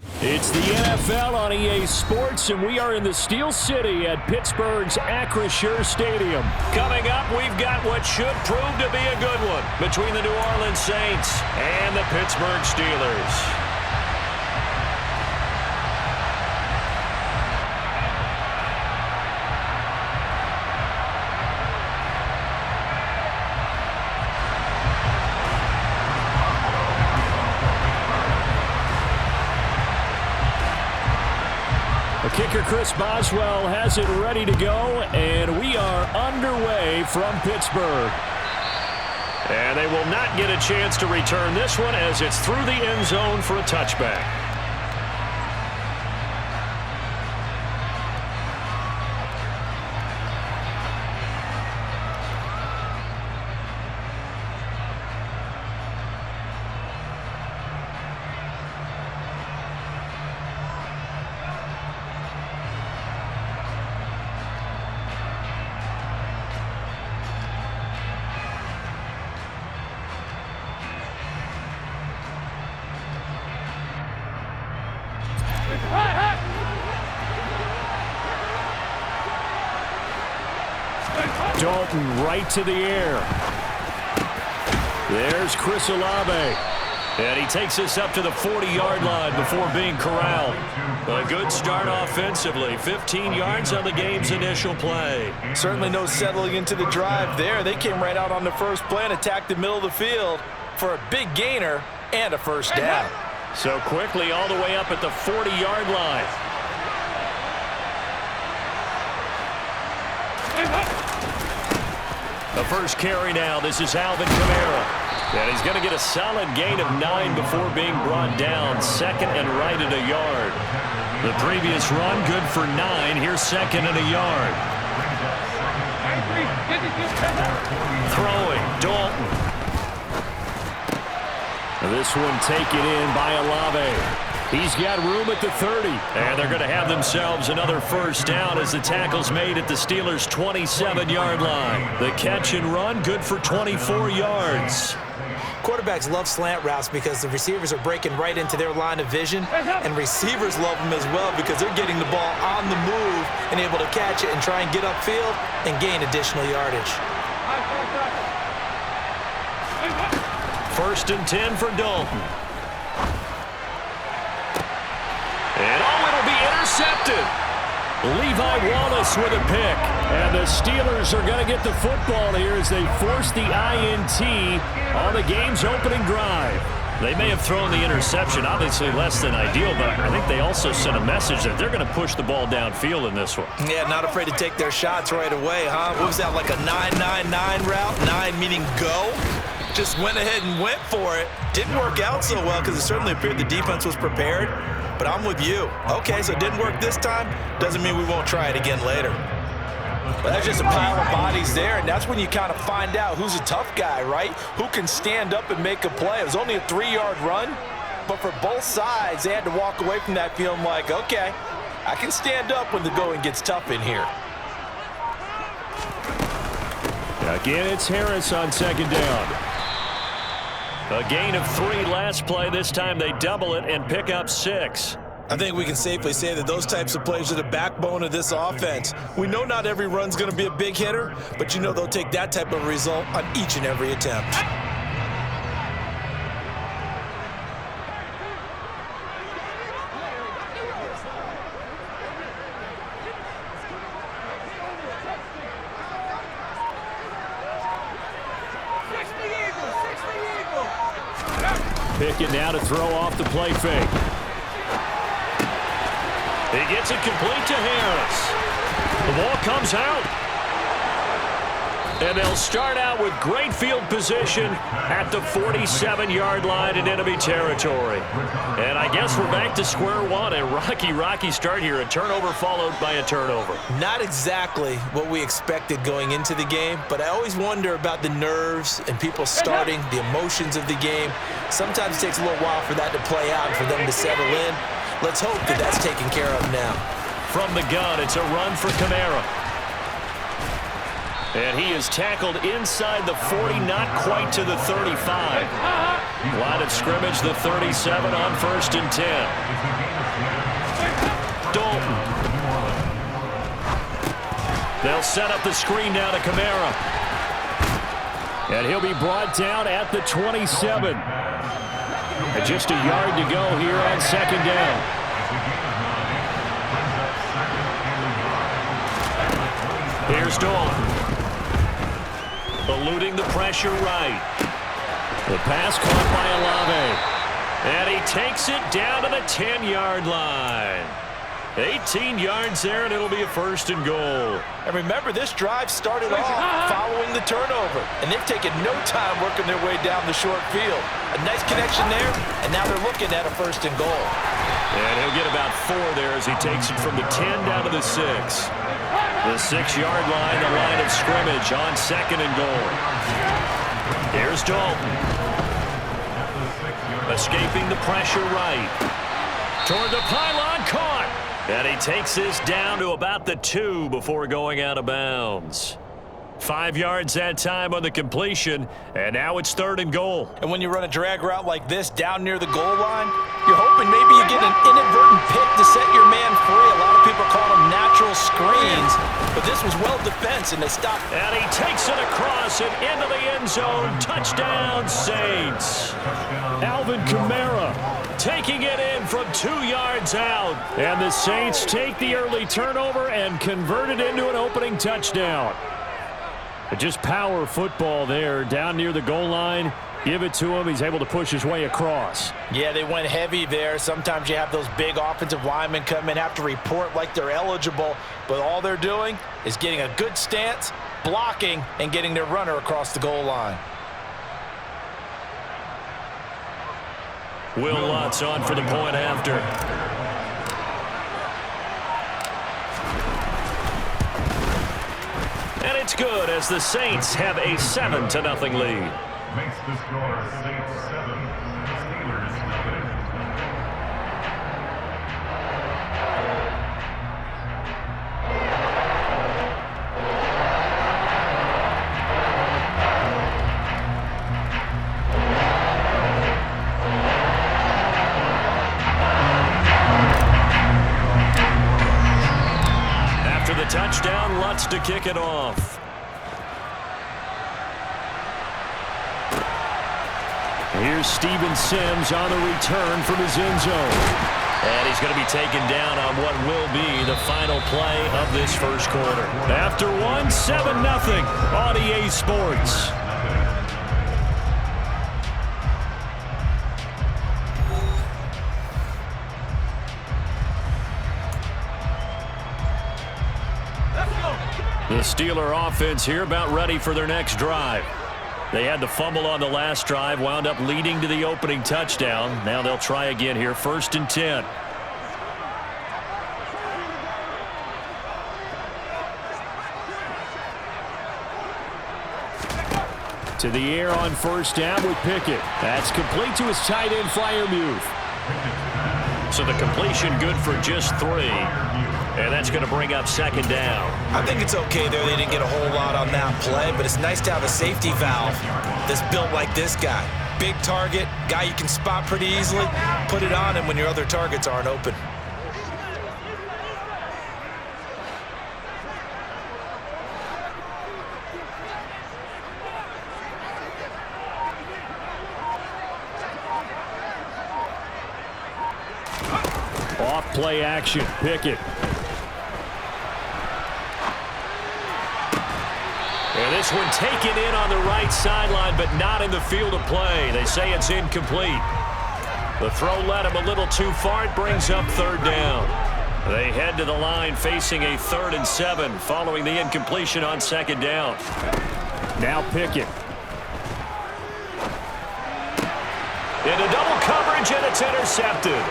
It's the NFL on EA Sports, and we are in the Steel City at Pittsburgh's Acrisure Stadium. Coming up, we've got what should prove to be a good one between the New Orleans Saints and the Pittsburgh Steelers. Kicker Chris Boswell has it ready to go, and we are underway from Pittsburgh. And they will not get a chance to return this one as it's through the end zone for a touchback. Dalton right to the air. There's Chris Olave. And he takes us up to the 40-yard line before being corralled. A good start offensively. 15 yards on the game's initial play. Certainly no settling into the drive there. They came right out on the first play and attacked the middle of the field for a big gainer and a first down. So quickly all the way up at the 40-yard line. The first carry now. This is Alvin Kamara. And he's going to get a solid gain of 9 before being brought down. Second and right at a yard. The previous run good for 9. Here's second and a yard. Throwing, Dalton. This one taken in by Olave. He's got room at the 30. And they're going to have themselves another first down as the tackle's made at the Steelers' 27-yard line. The catch and run good for 24 yards. Quarterbacks love slant routes because the receivers are breaking right into their line of vision, and receivers love them as well because they're getting the ball on the move and able to catch it and try and get upfield and gain additional yardage. First and 10 for Dalton. And it'll be intercepted. Levi Wallace with a pick. And the Steelers are going to get the football here as they force the INT on the game's opening drive. They may have thrown the interception, obviously less than ideal, but I think they also sent a message that they're going to push the ball downfield in this one. Yeah, not afraid to take their shots right away, huh? What was that, like a 9-9-9 route? 9 meaning go? Just went ahead and went for it. Didn't work out so well because it certainly appeared the defense was prepared. But I'm with you. Okay, so it didn't work this time. Doesn't mean we won't try it again later. But that's just a pile of bodies there, and that's when you kind of find out who's a tough guy, right? Who can stand up and make a play. It was only a 3-yard run, but for both sides, they had to walk away from that feeling like, okay, I can stand up when the going gets tough in here. Again, it's Harris on second down. A gain of 3 last play. This time they double it and pick up 6. I think we can safely say that those types of plays are the backbone of this offense. We know not every run's going to be a big hitter, but you know they'll take that type of result on each and every attempt. Pickett now to throw off the play fake. He gets it complete to Harris. The ball comes out. And they'll start out with great field position at the 47-yard line in enemy territory. And I guess we're back to square one. A rocky start here. A turnover followed by a turnover. Not exactly what we expected going into the game, but I always wonder about the nerves and people starting, the emotions of the game. Sometimes it takes a little while for that to play out and for them to settle in. Let's hope that that's taken care of now. From the gun, it's a run for Kamara. And he is tackled inside the 40, not quite to the 35. Line of scrimmage, the 37 on 1st and 10. Dalton. They'll set up the screen now to Kamara. And he'll be brought down at the 27. And just a yard to go here on 2nd down. Here's Dalton. Eluding the pressure right. The pass caught by Olave. And he takes it down to the 10-yard line. 18 yards there, and it'll be a 1st and goal. And remember, this drive started off following the turnover, and they've taken no time working their way down the short field. A nice connection there, and now they're looking at a 1st and goal. And he'll get about 4 there as he takes it from the 10 down to the 6. The 6-yard line, the line of scrimmage on 2nd and goal. Here's Dalton. Escaping the pressure right. Toward the pylon, caught. And he takes this down to about the 2 before going out of bounds. 5 yards that time on the completion, and now it's 3rd and goal. And when you run a drag route like this down near the goal line, you're hoping maybe you get an inadvertent pick to set your man free. A lot of people call them natural screens, but this was well defense, and they stopped. And he takes it across and into the end zone. Touchdown, Saints. Alvin Kamara Taking it in from 2 yards out. And the Saints take the early turnover and convert it into an opening touchdown. Just power football there down near the goal line. Give it to him. He's able to push his way across. Yeah, they went heavy there. Sometimes you have those big offensive linemen come in, have to report like they're eligible, but all they're doing is getting a good stance, blocking, and getting their runner across the goal line. Will Lutz on for the point after. And it's good as the Saints have a 7-0 lead. Makes the score Saints 7, Steelers 0. After the touchdown, Lutz to kick it off. Here's Steven Sims on the return from his end zone. And he's going to be taken down on what will be the final play of this first quarter. After one, 7-0 on EA Sports. The Steeler offense here about ready for their next drive. They had the fumble on the last drive, wound up leading to the opening touchdown. Now they'll try again here, 1st and 10. To the air on 1st down with Pickett. That's complete to his tight end Freiermuth. So the completion good for just 3. And that's going to bring up 2nd down. I think it's okay there. They didn't get a whole lot on that play, but it's nice to have a safety valve that's built like this guy. Big target, guy you can spot pretty easily. Put it on him when your other targets aren't open. Off play action, Pickett. And this one taken in on the right sideline, but not in the field of play. They say it's incomplete. The throw led him a little too far. It brings up 3rd down. They head to the line facing a 3rd and 7 following the incompletion on 2nd down. Now Pickett. Into double coverage, and it's intercepted.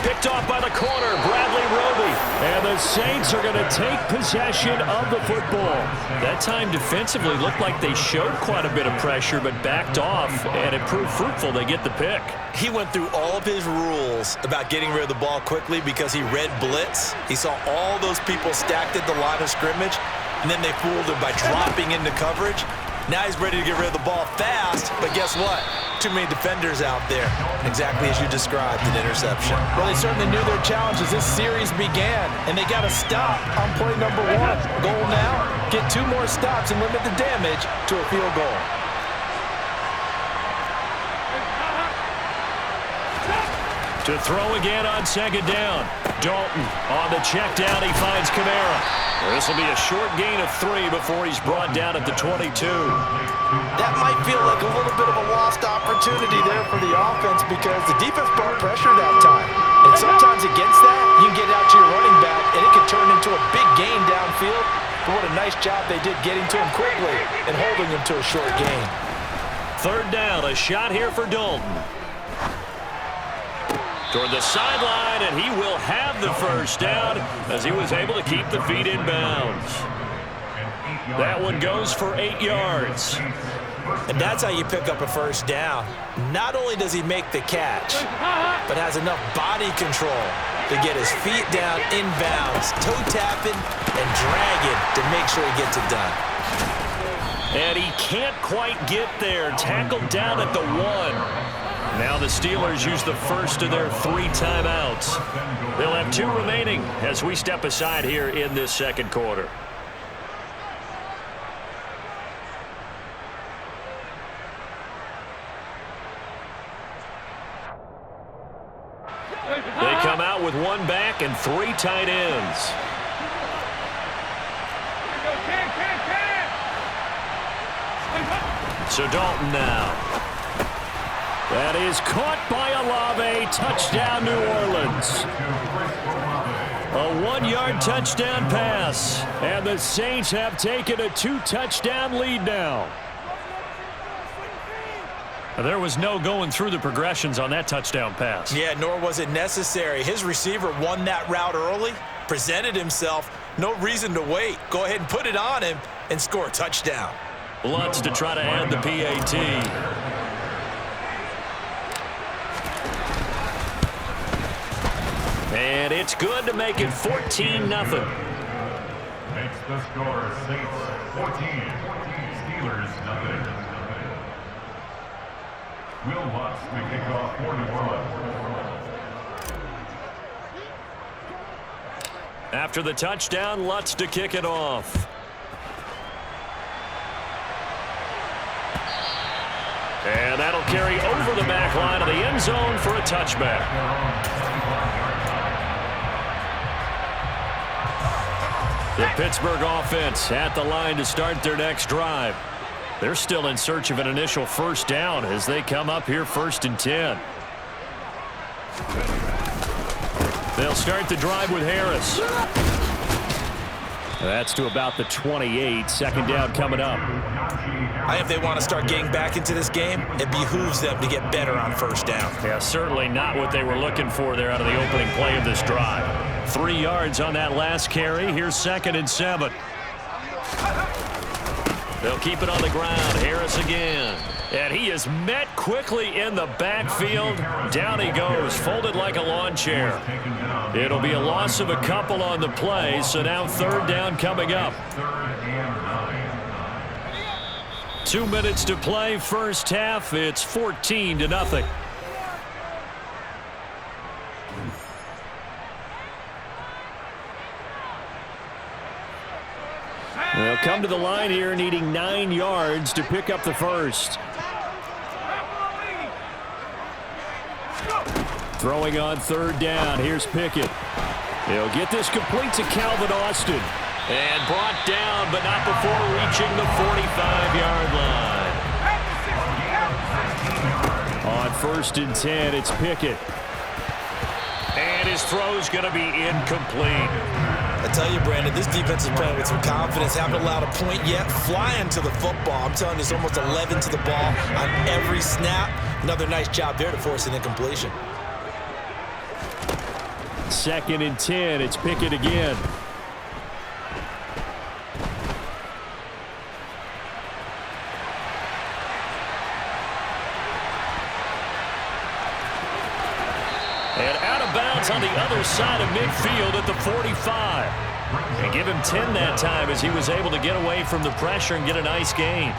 Picked off by the corner, Bradley Roby. And the Saints are going to take possession of the football. That time defensively looked like they showed quite a bit of pressure, but backed off, and it proved fruitful. They get the pick. He went through all of his rules about getting rid of the ball quickly because he read blitz. He saw all those people stacked at the line of scrimmage, and then they fooled him by dropping into coverage. Now he's ready to get rid of the ball fast, but guess what? too many defenders out there. Exactly as you described, an interception. Well, they certainly knew their challenge as this series began, and they got to stop on play number 1. Goal now, get 2 more stops and limit the damage to a field goal. To throw again on second down. Dalton on the check down. He finds Kamara. This will be a short gain of 3 before he's brought down at the 22. That might feel like a little bit of a lost opportunity there for the offense because the defense brought pressure that time. And sometimes against that, you can get out to your running back, and it can turn into a big gain downfield. But what a nice job they did getting to him quickly and holding him to a short gain. Third down, a shot here for Dalton. Toward the sideline, and he will have the first down as he was able to keep the feet in bounds. That one goes for 8 yards. And that's how you pick up a first down. Not only does he make the catch, but has enough body control to get his feet down in bounds, toe tapping and dragging to make sure he gets it done. And he can't quite get there. Tackled down at the 1. Now the Steelers use the first of their 3 timeouts. They'll have 2 remaining as we step aside here in this second quarter. They come out with 1 back and 3 tight ends. So Dalton now. That is caught by Olave. Touchdown, New Orleans. A 1-yard touchdown pass. And the Saints have taken a 2-touchdown lead now. There was no going through the progressions on that touchdown pass. Yeah, nor was it necessary. His receiver won that route early, presented himself. No reason to wait. Go ahead and put it on him and score a touchdown. Lutz to try to add the PAT. And it's good to make it 14-0. Makes the score Saints 14, Steelers 0. Will Lutz to kick off for New Orleans. After the touchdown, Lutz to kick it off. And that'll carry over the back line of the end zone for a touchback. The Pittsburgh offense at the line to start their next drive. They're still in search of an initial first down as they come up here 1st and 10. They'll start the drive with Harris. That's to about the 28. Second down coming up. I think if they want to start getting back into this game, it behooves them to get better on first down. Yeah, certainly not what they were looking for there out of the opening play of this drive. 3 yards on that last carry. Here's 2nd and 7. They'll keep it on the ground. Harris again. And he is met quickly in the backfield. Down he goes, folded like a lawn chair. It'll be a loss of a couple on the play, so now 3rd down coming up. 2 minutes to play, first half. It's 14-0. They'll come to the line here needing 9 yards to pick up the first. Throwing on 3rd down. Here's Pickett. He'll get this complete to Calvin Austin. And brought down, but not before reaching the 45-yard line. On 1st and 10, it's Pickett. And his throw's going to be incomplete. I tell you, Brandon, this defense is playing with some confidence. Haven't allowed a point yet. Flying to the football. I'm telling you, it's almost 11 to the ball on every snap. Another nice job there to force an incompletion. 2nd and 10. It's Pickett again. And out of bounds on the other side of midfield at the 45. And give him 10 that time as he was able to get away from the pressure and get a nice gain.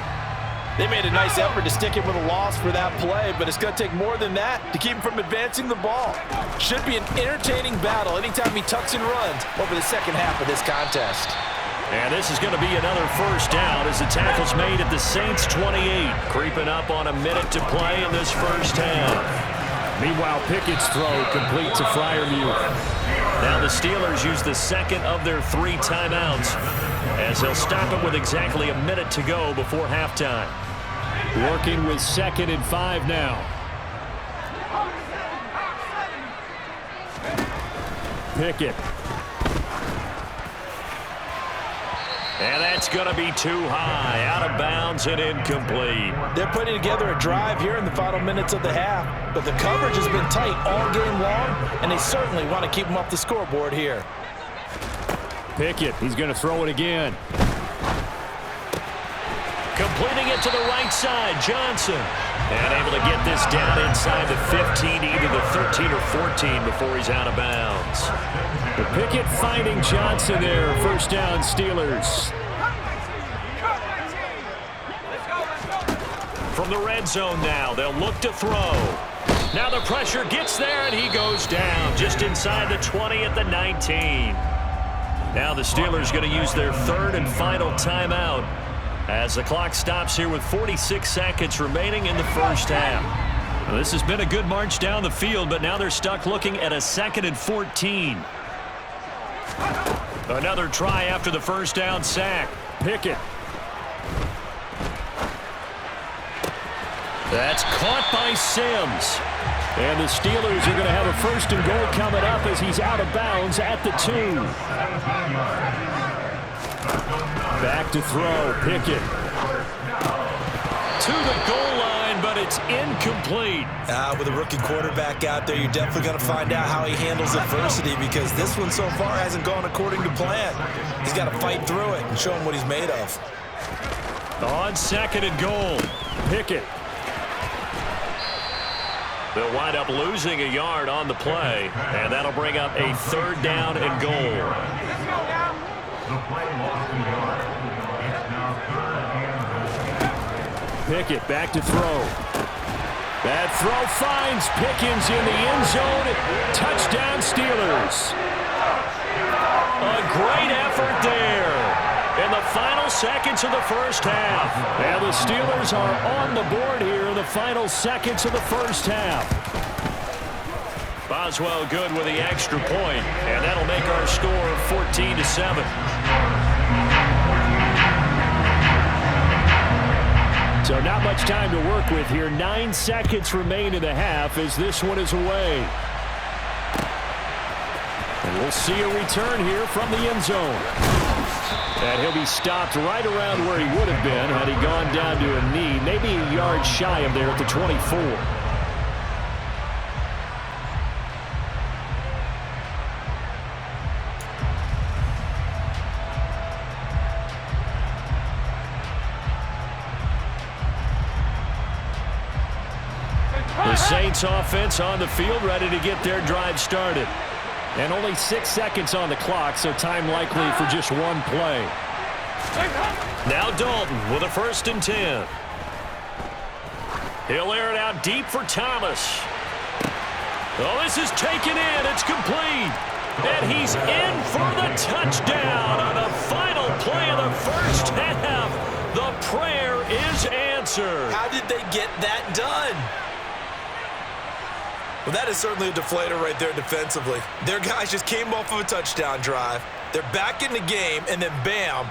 They made a nice effort to stick him with a loss for that play, but it's going to take more than that to keep him from advancing the ball. Should be an entertaining battle anytime he tucks and runs over the second half of this contest. And this is going to be another first down as the tackle's made at the Saints 28, creeping up on a minute to play in this first half. Meanwhile, Pickett's throw complete to Freiermuth. Now the Steelers use the second of their 3 timeouts as they'll stop it with exactly a minute to go before halftime. Working with 2nd and 5 now. Pickett. And that's going to be too high, out of bounds and incomplete. They're putting together a drive here in the final minutes of the half, but the coverage has been tight all game long, and they certainly want to keep them off the scoreboard here. Pickett, he's going to throw it again. Completing it to the right side, Johnson. And able to get this down inside the 15, either the 13 or 14 before he's out of bounds. But Pickett finding Johnson there. First down, Steelers. From the red zone now, they'll look to throw. Now the pressure gets there, and he goes down just inside the 20 at the 19. Now the Steelers going to use their 3rd and final timeout as the clock stops here with 46 seconds remaining in the first half. Well, this has been a good march down the field, but now they're stuck looking at a 2nd and 14. Another try after the first down sack. Pickett. That's caught by Sims. And the Steelers are going to have a 1st and goal coming up as he's out of bounds at the 2. Back to throw, Pickett. To the goal line, but it's incomplete. With a rookie quarterback out there, you're definitely going to find out how he handles adversity, because this one so far hasn't gone according to plan. He's got to fight through it and show him what he's made of. On 2nd and goal, Pickett. They'll wind up losing a yard on the play, and that'll bring up a 3rd down and goal. The play lost a yard. It's now 3rd and goal. Pickett back to throw. That throw finds Pickens in the end zone. Touchdown, Steelers. A great effort there in the final seconds of the first half. And the Steelers are on the board here in the final seconds of the first half. Boswell good with the extra point, and that'll make our score 14-7. So not much time to work with here. 9 seconds remain in the half as this one is away. And we'll see a return here from the end zone. And he'll be stopped right around where he would have been had he gone down to a knee, maybe a yard shy of there at the 24. The Saints offense on the field, ready to get their drive started. And only 6 seconds on the clock, so time likely for just one play. Now Dalton with a 1st and 10. He'll air it out deep for Thomas. Oh, this is taken in. It's complete. And he's in for the touchdown on the final play of the first half. The prayer is answered. How did they get that done? Well, that is certainly a deflator right there defensively. Their guys just came off of a touchdown drive. They're back in the game, and then bam,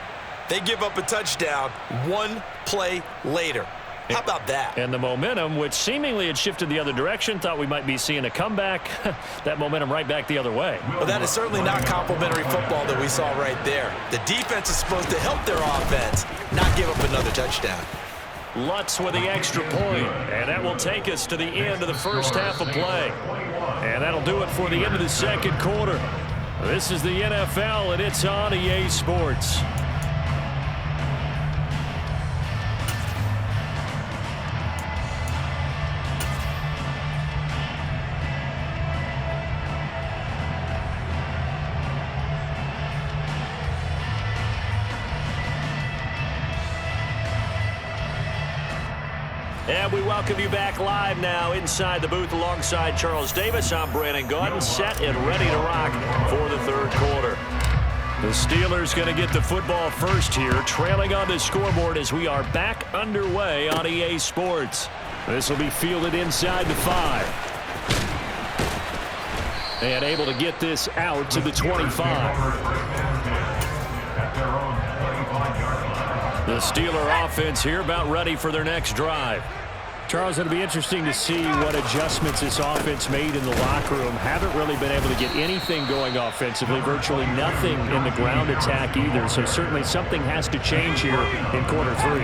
they give up a touchdown 1 play later. How about that? And the momentum, which seemingly had shifted the other direction, thought we might be seeing a comeback. That momentum right back the other way. Well, that is certainly not complimentary football that we saw right there. The defense is supposed to help their offense, not give up another touchdown. Lutz with the extra point, and that will take us to the end of the first half of play. And that'll do it for the end of the second quarter. This is the NFL, and it's on EA Sports. And we welcome you back live now inside the booth alongside Charles Davis. I'm Brandon Gaudin, set and ready to rock for the third quarter. The Steelers going to get the football first here, trailing on the scoreboard as we are back underway on EA Sports. This will be fielded inside the 5. And able to get this out to the 25. The Steeler offense here about ready for their next drive. Charles, it'll be interesting to see what adjustments this offense made in the locker room. Haven't really been able to get anything going offensively, virtually nothing in the ground attack either. So certainly something has to change here in quarter 3.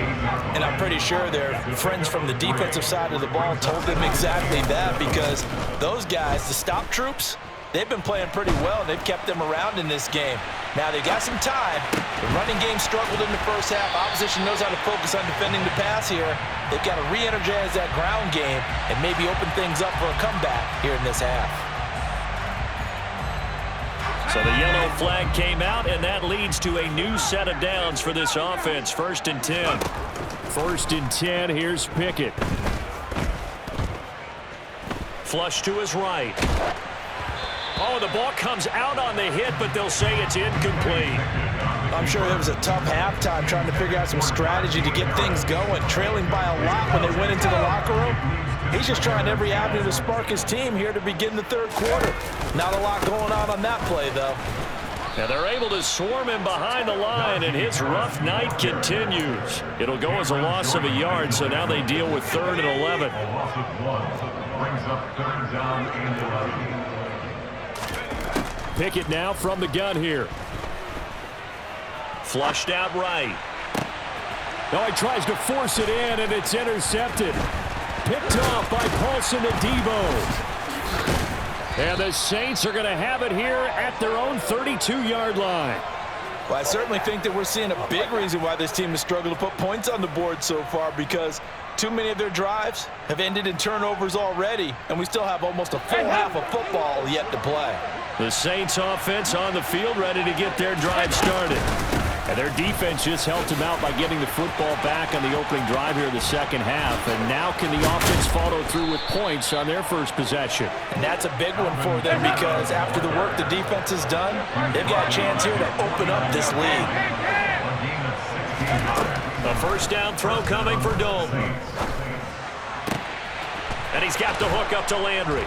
And I'm pretty sure their friends from the defensive side of the ball told them exactly that, because those guys, the stop troops, they've been playing pretty well, and they've kept them around in this game. Now, they got some time. The running game struggled in the first half. Opposition knows how to focus on defending the pass here. They've got to re-energize that ground game and maybe open things up for a comeback here in this half. So the yellow flag came out, and that leads to a new set of downs for this offense. 1st and 10. 1st and 10. Here's Pickett. Flush to his right. Oh, the ball comes out on the hit, but they'll say it's incomplete. I'm sure it was a tough halftime trying to figure out some strategy to get things going, trailing by a lot when they went into the locker room. He's just trying every avenue to spark his team here to begin the third quarter. Not a lot going on that play, though. Now they're able to swarm him behind the line, and his rough night continues. It'll go as a loss of a yard, so now they deal with 3rd and 11. Loss of 1 brings up 3rd down and 11. Pickett now from the gun here. Flushed out right. Now he tries to force it in, and it's intercepted. Picked off by Paulson Adebo. And the Saints are going to have it here at their own 32-yard line. Well, I certainly think that we're seeing a big reason why this team has struggled to put points on the board so far, because too many of their drives have ended in turnovers already, and we still have almost a full half of football yet to play. The Saints offense on the field ready to get their drive started. And their defense just helped them out by getting the football back on the opening drive here in the second half. And now can the offense follow through with points on their first possession? And that's a big one for them, because after the work the defense has done, they've got a chance here to open up this lead. A 1st down throw coming for Dalton. And he's got the hook up to Landry.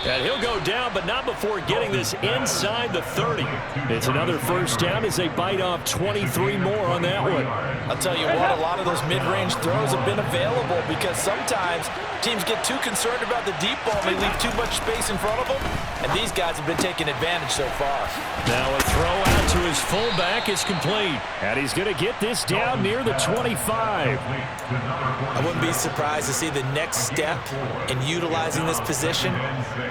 And he'll go down, but not before getting this inside the 30. It's another 1st down as they bite off 23 more on that one. I'll tell you what, a lot of those mid-range throws have been available, because sometimes teams get too concerned about the deep ball and they leave too much space in front of them, and these guys have been taking advantage so far. Now a throw out to his fullback is complete. And he's going to get this down near the 25. I wouldn't be surprised to see the next step in utilizing this position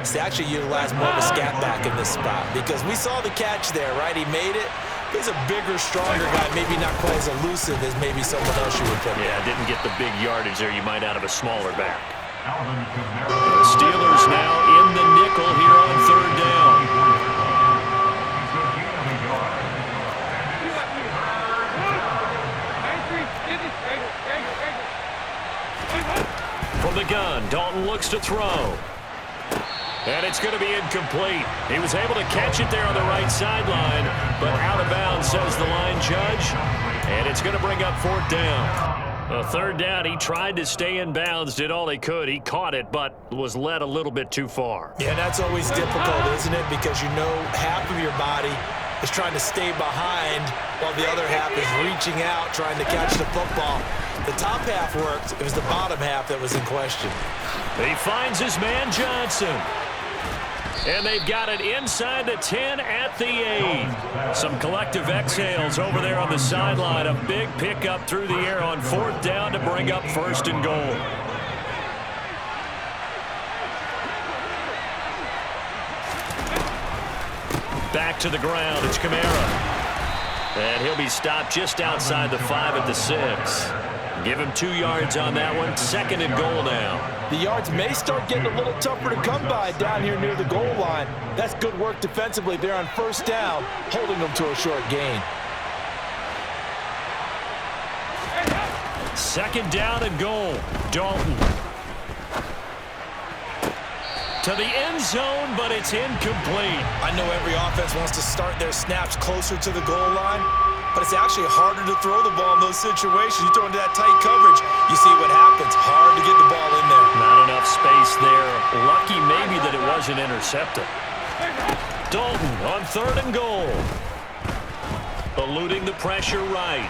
is to actually utilize more of a scat back in this spot, because we saw the catch there, right? He made it. He's a bigger, stronger guy, maybe not quite as elusive as maybe someone else you would put there. Yeah, didn't get the big yardage there you might out of a smaller back. The Steelers now in the nickel here on 3rd down. From the gun, Dalton looks to throw. And it's going to be incomplete. He was able to catch it there on the right sideline, but out of bounds, says the line judge. And it's going to bring up 4th down. A 3rd down, he tried to stay in bounds, did all he could. He caught it, but was led a little bit too far. Yeah, that's always difficult, isn't it? Because you know half of your body is trying to stay behind while the other half is reaching out, trying to catch the football. The top half worked. It was the bottom half that was in question. He finds his man Johnson. And they've got it inside the 10 at the 8. Some collective exhales over there on the sideline. A big pickup through the air on 4th down to bring up 1st and goal. Back to the ground. It's Kamara. And he'll be stopped just outside the 5 at the 6. Give him 2 yards on that one. 2nd and goal now. The yards may start getting a little tougher to come by down here near the goal line. That's good work defensively there on 1st down, holding them to a short gain. Second down and goal. Dalton. To the end zone, but it's incomplete. I know every offense wants to start their snaps closer to the goal line, but it's actually harder to throw the ball in those situations. You throw into that tight coverage, you see what happens. Hard to get the ball in there. Not enough space there. Lucky maybe that it wasn't intercepted. Dalton on 3rd and goal. Eluding the pressure right.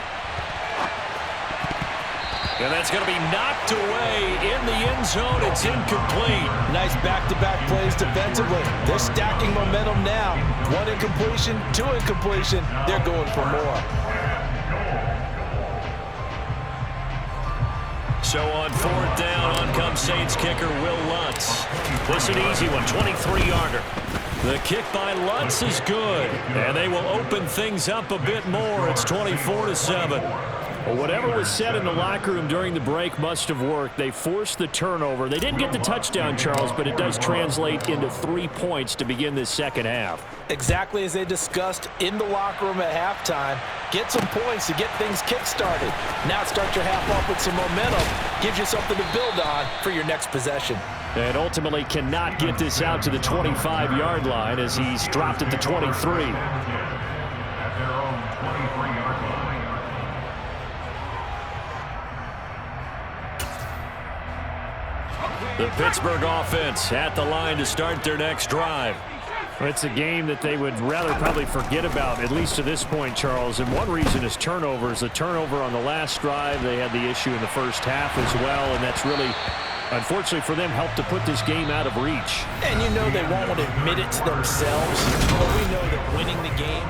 And that's going to be knocked away in the end zone. It's incomplete. Nice back-to-back plays defensively. They're stacking momentum now. 1 incompletion, 2 incompletion. They're going for more. So on 4th down, on comes Saints kicker Will Lutz. This is an easy one, 23-yarder. The kick by Lutz is good, and they will open things up a bit more. It's 24-7. Well, whatever was said in the locker room during the break must have worked. They forced the turnover. They didn't get the touchdown, Charles, but it does translate into 3 points to begin this second half. Exactly as they discussed in the locker room at halftime. Get some points to get things kick-started. Now start your half off with some momentum. Gives you something to build on for your next possession. And ultimately cannot get this out to the 25-yard line as he's dropped at the 23. At their own 23-yard line. The Pittsburgh offense at the line to start their next drive. It's a game that they would rather probably forget about, at least to this point, Charles. And one reason is turnovers. The turnover on the last drive, they had the issue in the first half as well, and that's really, unfortunately for them, helped to put this game out of reach. And you know they won't want to admit it to themselves, but we know that winning the game.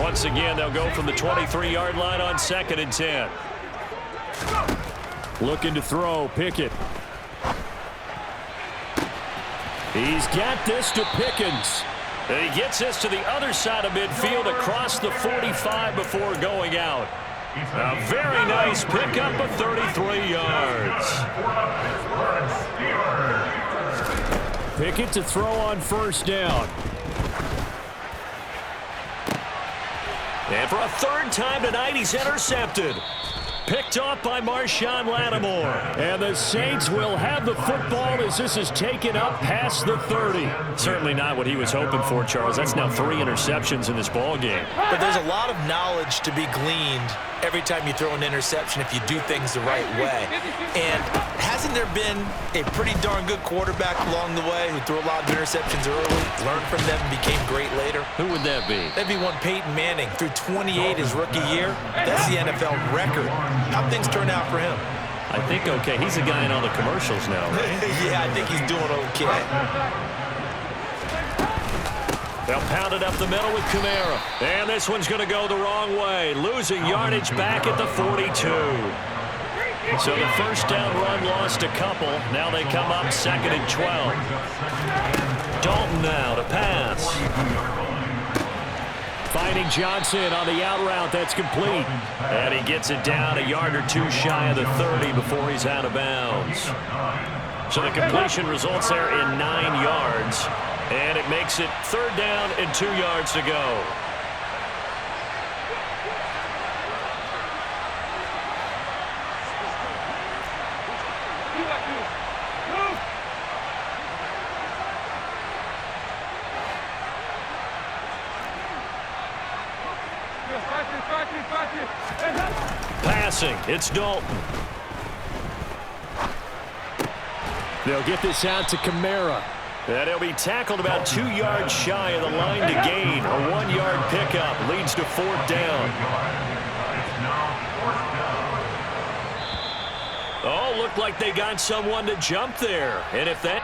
Once again, they'll go from the 23-yard line on 2nd and 10. Looking to throw, Pickett. He's got this to Pickens. And he gets this to the other side of midfield across the 45 before going out. A very nice pickup of 33 yards. Pickett to throw on 1st down. And for a 3rd time tonight, he's intercepted. Picked off by Marshawn Lattimore. And the Saints will have the football as this is taken up past the 30. Certainly not what he was hoping for, Charles. That's now 3 interceptions in this ball game. But there's a lot of knowledge to be gleaned every time you throw an interception if you do things the right way. And hasn't there been a pretty darn good quarterback along the way who threw a lot of interceptions early, learned from them, and became great later? Who would that be? That'd be one Peyton Manning. Threw 28 his rookie year. That's the NFL record. How'd things turn out for him? I think okay. He's a guy in all the commercials now, right? Yeah, I think he's doing okay. They'll pound it up the middle with Kamara. And this one's going to go the wrong way. Losing yardage back at the 42. So the 1st down run lost a couple. Now they come up 2nd and 12. Dalton now to pass. Finding Johnson on the out route. That's complete. And he gets it down a yard or 2 shy of the 30 before he's out of bounds. So the completion results there in 9 yards. And it makes it 3rd down and 2 yards to go. Passing, it's Dalton. They'll get this out to Kamara. And he'll be tackled about 2 yards shy of the line to gain. A 1-yard pickup leads to 4th down. Oh, looked like they got someone to jump there. And if that...